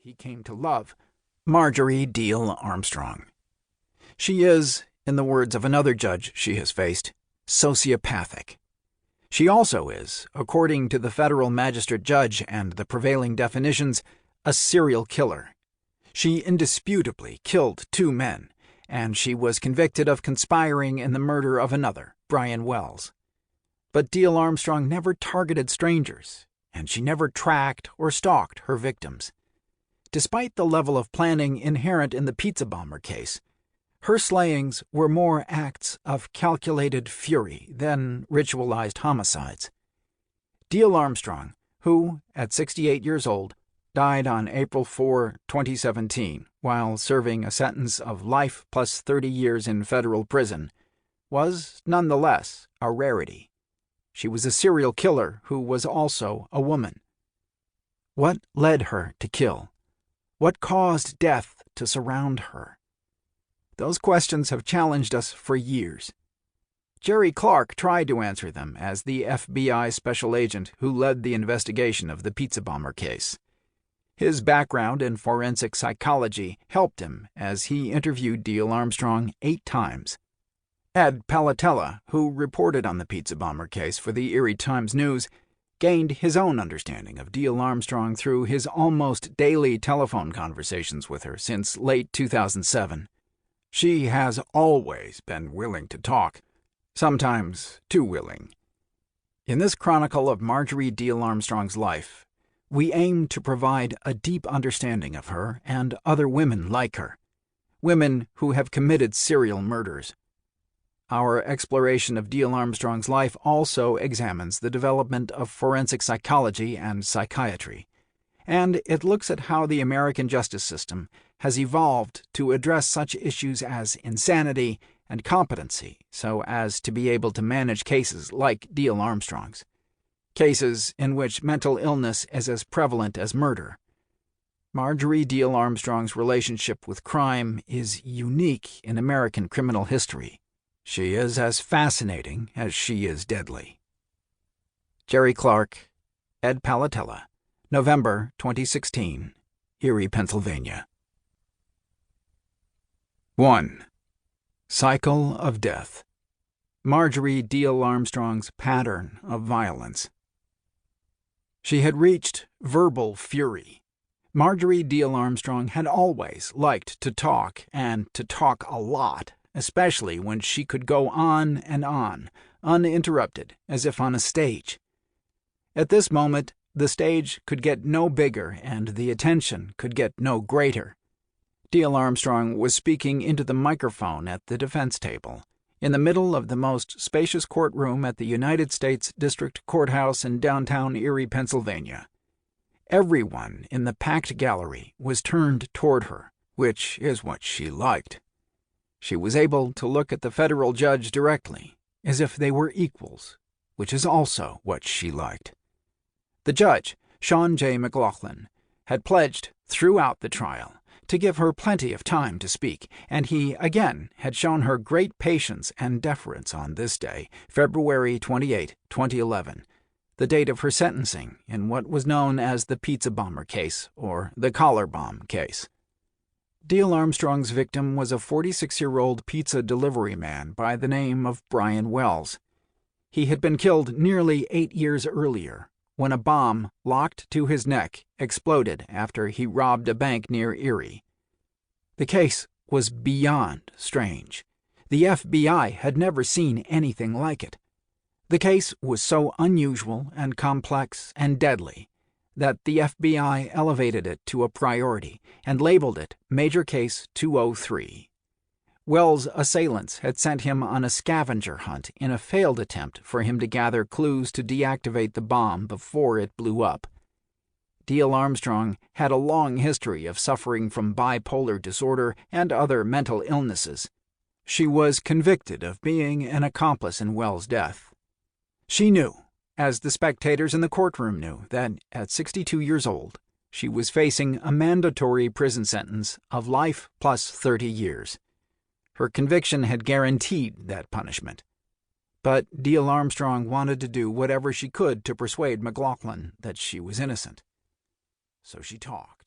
he came to love, Marjorie Diehl-Armstrong. She is, in the words of another judge she has faced, sociopathic. She also is, according to the federal magistrate judge and the prevailing definitions, a serial killer. She indisputably killed 2 men, and she was convicted of conspiring in the murder of another, Brian Wells. But Diehl-Armstrong never targeted strangers, and she never tracked or stalked her victims. Despite the level of planning inherent in the pizza bomber case, her slayings were more acts of calculated fury than ritualized homicides. Diehl-Armstrong, who, at 68 years old, died on April 4, 2017, while serving a sentence of life plus 30 years in federal prison, was, nonetheless, a rarity. She was a serial killer who was also a woman. What led her to kill? What caused death to surround her? Those questions have challenged us for years. Jerry Clark tried to answer them as the FBI special agent who led the investigation of the pizza bomber case. His background in forensic psychology helped him as he interviewed Diehl-Armstrong 8 times. Ed Palattella, who reported on the pizza bomber case for the Erie Times-News, gained his own understanding of Diehl-Armstrong through his almost daily telephone conversations with her since late 2007. She has always been willing to talk, sometimes too willing. In this chronicle of Marjorie Diehl-Armstrong's life, we aim to provide a deep understanding of her and other women like her, women who have committed serial murders. Our exploration of Diehl-Armstrong's life also examines the development of forensic psychology and psychiatry, and it looks at how the American justice system has evolved to address such issues as insanity and competency so as to be able to manage cases like Diehl-Armstrong's, cases in which mental illness is as prevalent as murder. Marjorie Diehl-Armstrong's relationship with crime is unique in American criminal history. She is as fascinating as she is deadly. Jerry Clark, Ed Palattella, November 2016, Erie, Pennsylvania. 1. Cycle of Death. Marjorie Diehl-Armstrong's pattern of violence. She had reached verbal fury. Marjorie Diehl-Armstrong had always liked to talk, and to talk a lot, especially when she could go on and on, uninterrupted, as if on a stage. At this moment, the stage could get no bigger and the attention could get no greater. Diehl-Armstrong was speaking into the microphone at the defense table, in the middle of the most spacious courtroom at the United States District Courthouse in downtown Erie, Pennsylvania. Everyone in the packed gallery was turned toward her, which is what she liked. She was able to look at the federal judge directly, as if they were equals, which is also what she liked. The judge, Sean J. McLaughlin, had pledged throughout the trial to give her plenty of time to speak, and he again had shown her great patience and deference on this day, February 28, 2011, the date of her sentencing in what was known as the pizza bomber case, or the collar bomb case. Diehl-Armstrong's victim was a 46-year-old pizza delivery man by the name of Brian Wells. He had been killed nearly 8 years earlier, when a bomb locked to his neck exploded after he robbed a bank near Erie. The case was beyond strange. The FBI had never seen anything like it. The case was so unusual and complex and deadly that the FBI elevated it to a priority and labeled it Major Case 203. Wells' assailants had sent him on a scavenger hunt in a failed attempt for him to gather clues to deactivate the bomb before it blew up. Diehl-Armstrong had a long history of suffering from bipolar disorder and other mental illnesses. She was convicted of being an accomplice in Wells' death. She knew, as the spectators in the courtroom knew, that at 62 years old, she was facing a mandatory prison sentence of life plus 30 years. Her conviction had guaranteed that punishment. But Diehl-Armstrong wanted to do whatever she could to persuade McLaughlin that she was innocent. So she talked.